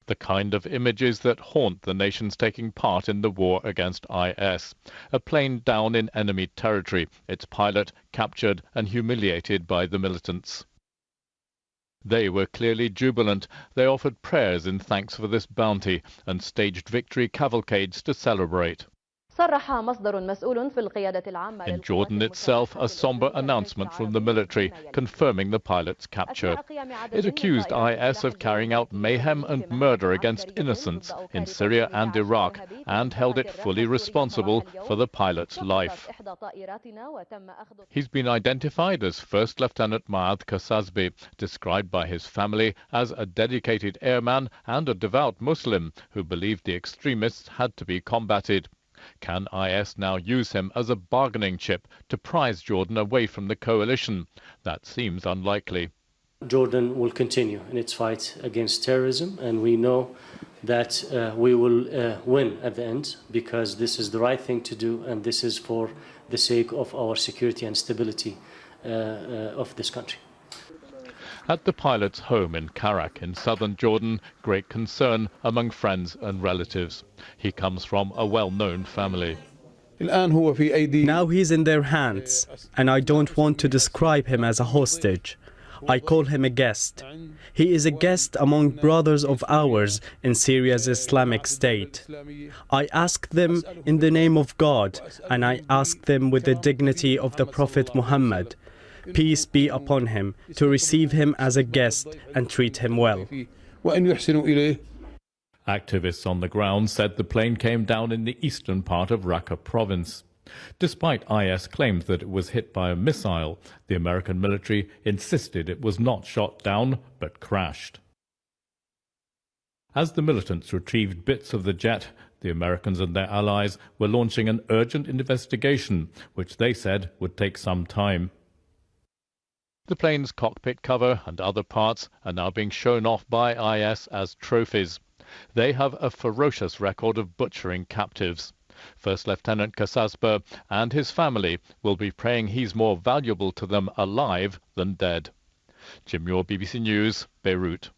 the kind of images that haunt the nations taking part in the war against IS. A plane down in enemy territory, its pilot captured and humiliated by the militants. They were clearly jubilant. They offered prayers in thanks for this bounty and staged victory cavalcades to celebrate. In Jordan itself, a somber announcement from the military confirming the pilot's capture. It accused IS of carrying out mayhem and murder against innocents in Syria and Iraq and held it fully responsible for the pilot's life. He's been identified as First Lieutenant al-Kasaesbeh, described by his family as a dedicated airman and a devout Muslim who believed the extremists had to be combated. Can IS now use him as a bargaining chip to prise Jordan away from the coalition? That seems unlikely. Jordan will continue in its fight against terrorism, and we know that we will win at the end, because this is the right thing to do, and this is for the sake of our security and stability of this country. At the pilot's home in Karak in southern Jordan, great concern among friends and relatives. He comes from a well-known family. Now he's in their hands, and I don't want to describe him as a hostage. I call him a guest. He is a guest among brothers of ours in Syria's Islamic State. I ask them in the name of God, and I ask them with the dignity of the Prophet Muhammad, peace be upon him, to receive him as a guest and treat him well. Activists on the ground said the plane came down in the eastern part of Raqqa province. Despite IS claims that it was hit by a missile, the American military insisted it was not shot down but crashed. As the militants retrieved bits of the jet, the Americans and their allies were launching an urgent investigation, which they said would take some time. The plane's cockpit cover and other parts are now being shown off by IS as trophies. They have a ferocious record of butchering captives. First Lieutenant al-Kasaesbeh and his family will be praying he's more valuable to them alive than dead. Jim Muir, BBC News, Beirut.